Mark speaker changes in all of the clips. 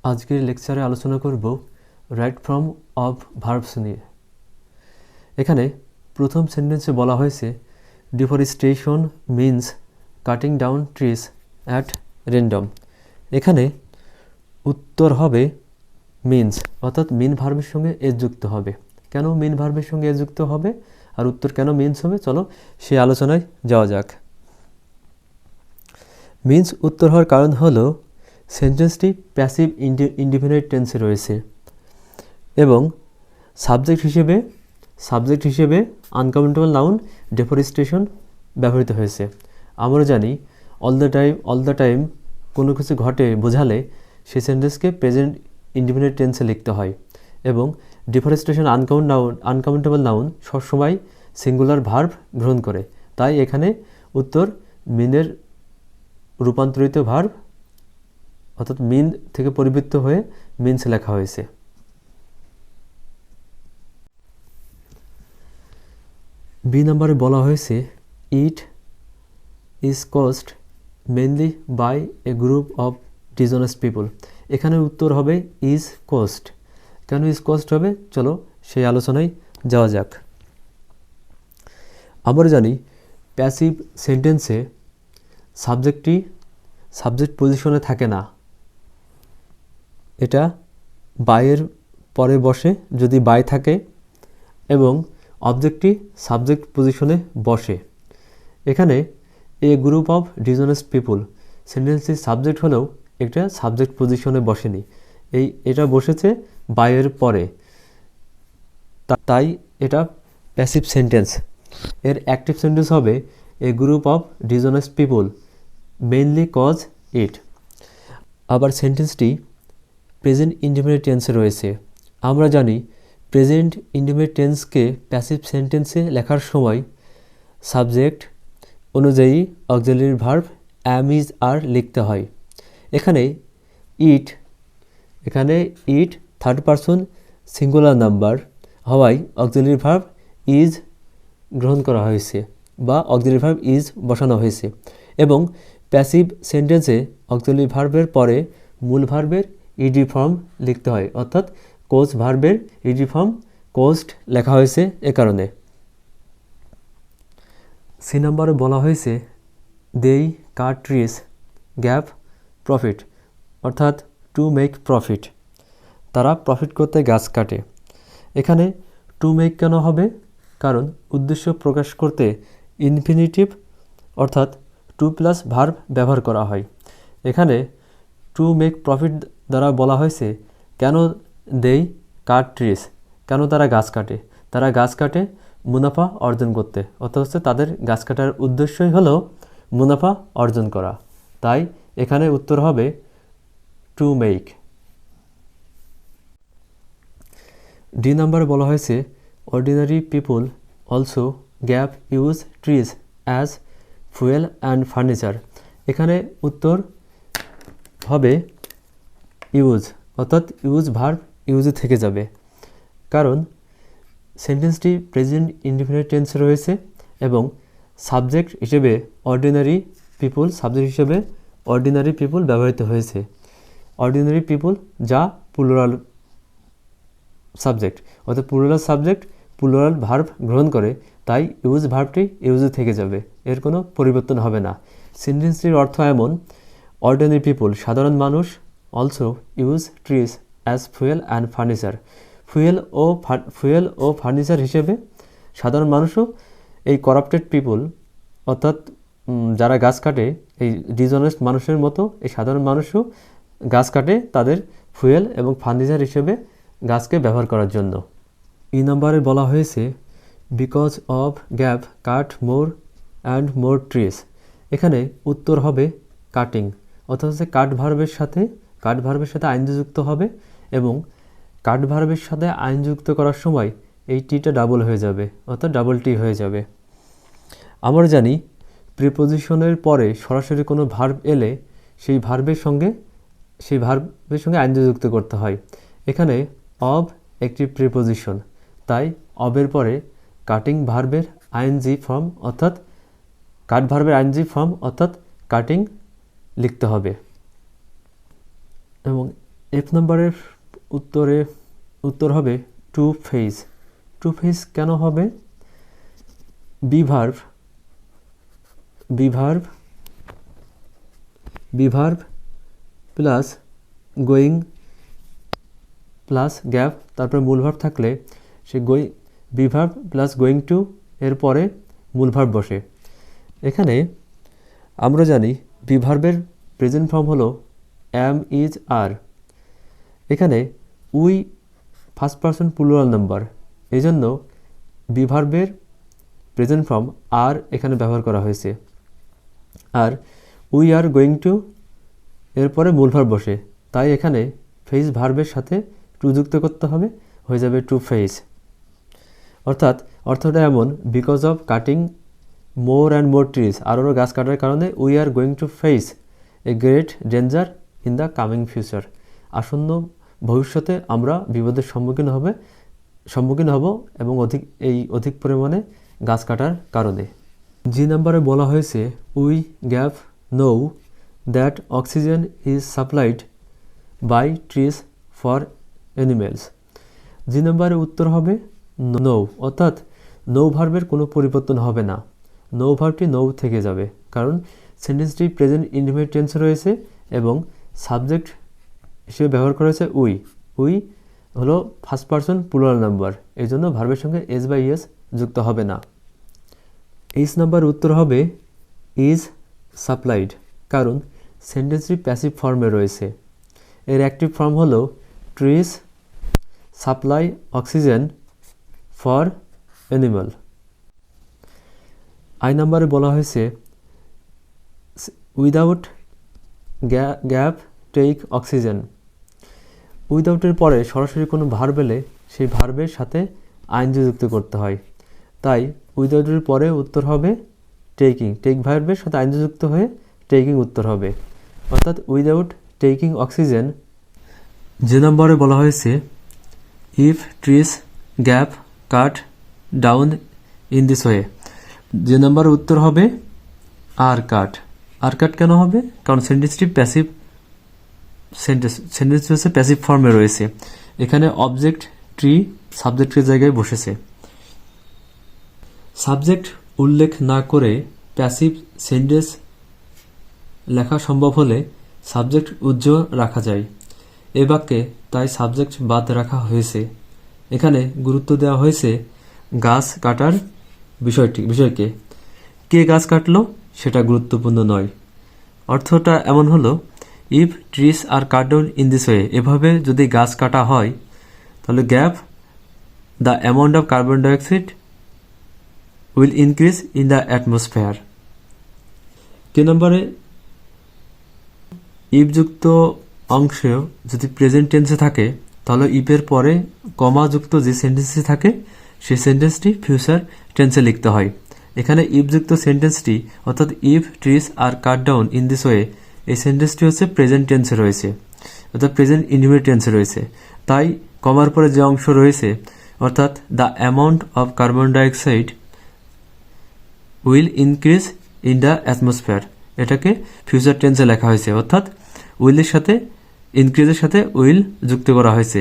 Speaker 1: আজকের লেকচারে আলোচনা করব রাইট ফর্ম অফ ভার্বস নিয়ে। এখানে প্রথম সেন্টেন্সে বলা হয়েছে deforestation means cutting down trees at random. এখানে উত্তর হবে মিন্স, অর্থাৎ মিন ভার্বের সঙ্গে এস যুক্ত হবে। কেন মিন ভার্বের সঙ্গে এস যুক্ত হবে আর উত্তর কেন মিন্স হবে, চলো সেই আলোচনায় যাওয়া যাক। মিন্স উত্তর হওয়ার কারণ হলো সেন্টেন্সটি প্যাসিভ ইনডিফিনিট টেন্সে রয়েছে এবং সাবজেক্ট হিসেবে আনকাউন্টেবল নাউন ডেফরেস্টেশন ব্যবহৃত হয়েছে। আমরা জানি অল দ্য টাইম কোনো কিছু ঘটে বোঝালে সেই সেন্টেন্সকে প্রেজেন্ট ইনডিফিনিট টেন্সে লিখতে হয় এবং ডিফরেস্টেশন আনকাউন্টেবল নাউন সবসময় সিঙ্গুলার ভার্ব গ্রহণ করে। তাই এখানে উত্তর মিনের রূপান্তরিত ভার্ব অর্থাৎ মিন থেকে পরিবর্তিত হয়ে মিন্স লেখা হয়েছে। বি নম্বরে বলা হয়েছে it is caused mainly by a group of dishonest people. এখানে উত্তর হবে ইজ কজড। কেন ইজ কজড হবে, চলো সেই আলোচনায় যাওয়া যাক। আমরা জানি প্যাসিভ সেন্টেন্সে সাবজেক্ট পজিশনে থাকে না, এটা বাইয়ের পরে বসে যদি বাই থাকে এবং অবজেক্টটি সাবজেক্ট পজিশনে বসে। এখানে a group of dishonest people সেন্টেন্সটির সাবজেক্ট হলেও একটা সাবজেক্ট পজিশনে বসেনি, এটা বসেছে বাইয়ের পরে, তাই এটা প্যাসিভ সেন্টেন্স। এর অ্যাক্টিভ সেন্টেন্স হবে a group of dishonest people mainly cause it. আবার সেন্টেন্সটি প্রেজেন্ট ইনডিফিনিট টেন্সে রয়েছে। আমরা জানি প্রেজেন্ট ইনডিফিনিট টেন্সকে প্যাসিভ সেন্টেন্সে লেখার সময় সাবজেক্ট অনুযায়ী অক্সিলারি ভার্ব অ্যাম ইজ আর লিখতে হয়। এখানে it third person singular number হওয়ায় অক্সিলারি ভার্ব ইজ গ্রহণ করা হয়েছে বা অক্সিলারি ভার্ব ইজ বসানো হয়েছে এবং প্যাসিভ সেন্টেন্সে অক্সিলারি ভার্বের পরে মূল ভার্বের ইডি ফর্ম লিখতে হয়, অর্থাৎ কোজ ভার্বের ইডি ফর্ম কোজড লেখা হয়েছে এ কারণে। সি নম্বরে বলা হয়েছে দেই কাট ট্রিজ গ্যাপ প্রফিট, অর্থাৎ টু মেক প্রফিট। তারা প্রফিট করতে গাছ কাটে। এখানে টু মেক কেন হবে, কারণ উদ্দেশ্য প্রকাশ করতে ইনফিনিটিভ অর্থাৎ টু প্লাস ভার্ব ব্যবহার করা হয়। এখানে টু মেক প্রফিট দ্বারা বলা হয়েছে কেন দেই কাট ট্রিজ, কেন তারা গাছ কাটে। তারা গাছ কাটে মুনাফা অর্জন করতে, অর্থাৎ হচ্ছে তাদের গাছ কাটার উদ্দেশ্যই হলো মুনাফা অর্জন করা। তাই এখানে উত্তর হবে টু মেক। ডি নাম্বারে বলা হয়েছে ordinary people also gap use trees as fuel and furniture. এখানে উত্তর হবে ইউজ, অর্থাৎ ইউজ ভার্ব ইউজে থেকে যাবে, কারণ সেন্টেন্সটি প্রেজেন্ট ইনডিফিনিট টেন্সে রয়েছে এবং সাবজেক্ট হিসেবে অর্ডিনারি পিপুল ব্যবহৃত হয়েছে। অর্ডিনারি পিপুল যা প্লুরাল সাবজেক্ট, অর্থাৎ প্লুরাল সাবজেক্ট প্লুরাল ভার্ব গ্রহণ করে, তাই ইউজ ভার্বটি ইউজে থেকে যাবে, এর কোনো পরিবর্তন হবে না। সেন্টেন্সটির অর্থ এমন অর্ডিনারি পিপুল সাধারণ মানুষ also use trees as fuel and furniture. Fuel ও ফার্নিচার হিসেবে সাধারণ মানুষও এই করাপ্টেড পিপুল অর্থাৎ যারা গাছ কাটে, এই ডিসঅনেস্ট মানুষের মতো এই সাধারণ মানুষও গাছ কাটে তাদের ফুয়েল এবং ফার্নিচার হিসেবে গাছকে ব্যবহার করার জন্য। ই নাম্বারে বলা হয়েছে because of gap cut more and more trees. এখানে উত্তর হবে কাটিং, অর্থাৎ হচ্ছে কাট ভার্বের সাথে আইনজি যুক্ত হবে এবং কাট ভার্বের সাথে আইন যুক্ত করার সময় এই টিটা ডাবল হয়ে যাবে, অর্থাৎ ডাবল টি হয়ে যাবে। আমরা জানি প্রিপোজিশনের পরে সরাসরি কোনো ভার্ব এলে সেই ভার্বের সঙ্গে আইনজি যুক্ত করতে হয়। এখানে অব একটি প্রিপোজিশন, তাই অবের পরে কাটিং ভার্বের আইএনজি ফর্ম অর্থাৎ কাটিং লিখতে হবে এবং এফ নাম্বারের উত্তর হবে টু ফেজ। টু ফেজ কেন হবে? Be verb plus going plus gap, তারপরে মূল ভার্ব থাকলে সে বিভার্ব প্লাস গোয়িং টু এর পরে মূল ভার্ব বসে। এখানে আমরা জানি বিভার্বের প্রেজেন্ট ফর্ম হলো অ্যাম, ইজ, আর। এখানে we first person plural number, এই জন্য বিভার্বের প্রেজেন্ট ফর্ম আর এখানে ব্যবহার করা হয়েছে। আর উই আর গোয়িং টু এরপরে মূল ভার্ব বসে, তাই এখানে ফেজ ভার্বের সাথে টু যুক্ত করতে হবে, হয়ে যাবে টু ফেজ। অর্থটা এমন, because of cutting more and more trees, আরও গাছ কাটার কারণে we are going to face a great danger in the coming future. আসন্ন ভবিষ্যতে আমরা বিপদের সম্মুখীন হব এবং অধিক পরিমাণে গাছ কাটার কারণে। জি নাম্বারে বলা হয়েছে we gave know that oxygen is supplied by trees for animals. G নাম্বারে উত্তর হবে নো, অর্থাৎ নো ভার্বের কোনো পরিবর্তন হবে না। নো ভার্বটি নো থেকে যাবে, কারণ সেন্টেন্সটি প্রেজেন্ট ইনডিফিনিট টেন্সে রয়েছে এবং সাবজেক্ট হিসেবে ব্যবহার করা হয়েছে উই। উই হলো ফার্স্ট পারসন প্লুরাল নাম্বার, এই জন্য ভার্বের সঙ্গে এস বা ইএস যুক্ত হবে না। এইচ নাম্বার উত্তর হবে ইজ সাপ্লাইড, কারণ সেন্টেন্সটি প্যাসিভ ফর্মে রয়েছে। এর অ্যাক্টিভ ফর্ম হলো trees supply oxygen for animal. I নাম্বারে বলা হয়েছে উইদাউট গ্যাপ টেক অক্সিজেন। উইদাউটের পরে সরাসরি কোনো ভার্ব এলে সেই ভার্বের সাথে আইএনজি যুক্ত করতে হয়, তাই উইদাউটের পরে উত্তর হবে টেকিং। টেক ভার্বের সাথে আইএনজি যুক্ত হয়ে টেকিং উত্তর হবে, অর্থাৎ উইদাউট টেকিং অক্সিজেন। যে নম্বরে বলা হয়েছে if trees gap cut down in this way, যে নম্বরের উত্তর হবে আর কাট। আর কাট কেন হবে? কারণ সেন্টেন্সটি হচ্ছে প্যাসিভ ফর্মে রয়েছে। এখানে অবজেক্ট ট্রি সাবজেক্টের জায়গায় বসেছে। সাবজেক্ট উল্লেখ না করে প্যাসিভ সেন্টেন্স লেখা সম্ভব হলে সাবজেক্ট উজ্জ্বল রাখা যায়। এ বাক্যে তাই সাবজেক্ট বাদ রাখা হয়েছে। এখানে গুরুত্ব দেওয়া হয়েছে গাছ কাটার বিষয়কে। কে গাছ কাটলো সেটা গুরুত্বপূর্ণ নয়। অর্থটা এমন হলো, if trees are cut down in this way, এভাবে যদি গাছ কাটা হয় তাহলে গ্যাপ the amount of carbon dioxide will increase in the atmosphere. K নম্বরে ইফযুক্ত অংশ যদি প্রেজেন্ট টেন্সে থাকে তাহলে ইফের পরে কমাযুক্ত যে সেন্টেন্সটি থাকে সেই সেন্টেন্সটি ফিউচার টেন্সে লিখতে হয়। এখানে ইফযুক্ত সেন্টেন্সটি অর্থাৎ if trees are cut down in this way, এই সেন্টেন্সটি হচ্ছে প্রেজেন্ট টেন্সে রয়েছে, অর্থাৎ প্রেজেন্ট ইনডিফিনিট টেন্সে রয়েছে। তাই কমার পরে যে অংশ রয়েছে অর্থাৎ the amount of carbon dioxide will increase in the atmosphere, এটাকে ফিউচার টেন্সে লেখা হয়েছে, অর্থাৎ উইলের সাথে ইনক্রিজের সাথে উইল যুক্ত করা হয়েছে,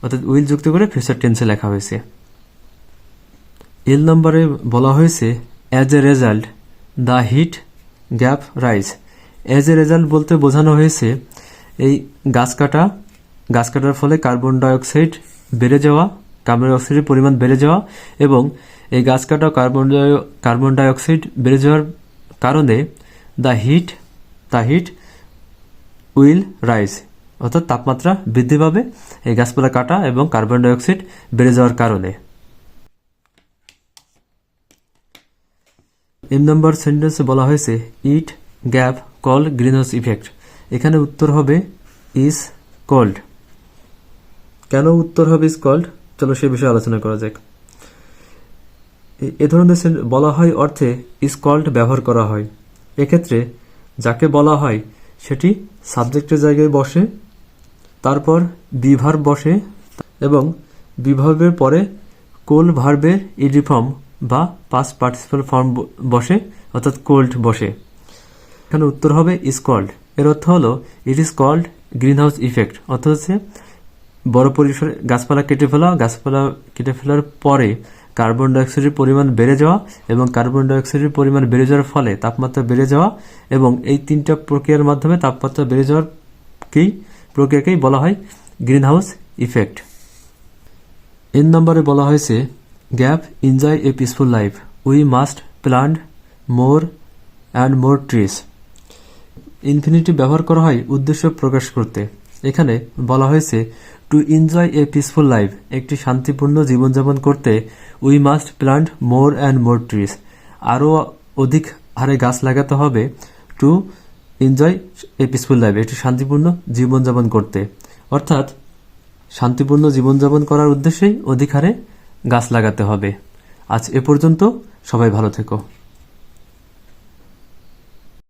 Speaker 1: অর্থাৎ উইল যুক্ত করে ফিউচার টেন্সে লেখা হয়েছে। এল নম্বরে বলা হয়েছে as a result the heat gap rise. As a result বলতে বোঝানো হয়েছে এই গাছ কাটার ফলে কার্বন ডাইঅক্সাইড বেড়ে যাওয়া, কার্বন ডাইঅক্সাইডের পরিমাণ বেড়ে যাওয়া এবং এই গাছ কাটা কার্বন ডাইঅক্সাইড বেড়ে যাওয়ার কারণে দ্য হিট উইল রাইজ, অর্থাৎ তাপমাত্রা বৃদ্ধি পাবে এই গাছপালা কাটা এবং কার্বন ডাইঅক্সাইড বেড়ে যাওয়ার কারণে। এম নম্বর সেন্টেন্সে বলা হয়েছে ইট গ্যাপ কল গ্রিনহাউস ইফেক্ট। এখানে উত্তর হবে ইজ কল্ড। কেন উত্তর হবে ইজ কল্ড, চলো সে বিষয়ে আলোচনা করা যাক। এ ধরনের বলা হয় অর্থে ইজ কল্ড ব্যবহার করা হয়। এক্ষেত্রে যাকে বলা হয় সেটি সাবজেক্টের জায়গায় বসে, তারপর বি ভার্ব বসে এবং বি ভার্বের পরে কোল ভার্বের ইডি ফর্ম বা পাস্ট পার্টিসিপাল ফর্ম বসে, অর্থাৎ কোল্ড বসে। এখানে উত্তর হবে ইজ কল্ড। এর অর্থ হলো it is called greenhouse effect অর্থাৎ হচ্ছে বড় পরিসরে গাছপালা কেটে ফেলার পরে কার্বন ডাইঅক্সাইডের পরিমাণ বেড়ে যাওয়া এবং কার্বন ডাইঅক্সাইডের পরিমাণ বেড়ে যাওয়ার ফলে তাপমাত্রা বেড়ে যাওয়া এবং এই তিনটা প্রক্রিয়ার মাধ্যমে তাপমাত্রা বেড়ে যাওয়ার প্রক্রিয়াকেই বলা হয় গ্রিন হাউস ইফেক্ট। এন নম্বরে বলা হয়েছে gap enjoy a peaceful life, we must plant more and more trees. Infinitive ব্যবহার করা হয় উদ্দেশ্য প্রকাশ করতে। এখানে বলা হয়েছে to enjoy a peaceful life, একটি শান্তিপূর্ণ জীবনযাপন করতে we must plant more and more trees, আরও অধিক হারে গাছ লাগাতে হবে to enjoy a peaceful life, একটি শান্তিপূর্ণ জীবনযাপন করতে। অর্থাৎ শান্তিপূর্ণ জীবনযাপন করার উদ্দেশ্যেই অধিক হারে গাছ লাগাতে হবে। আজ এ পর্যন্ত, সবাই ভালো থেকো।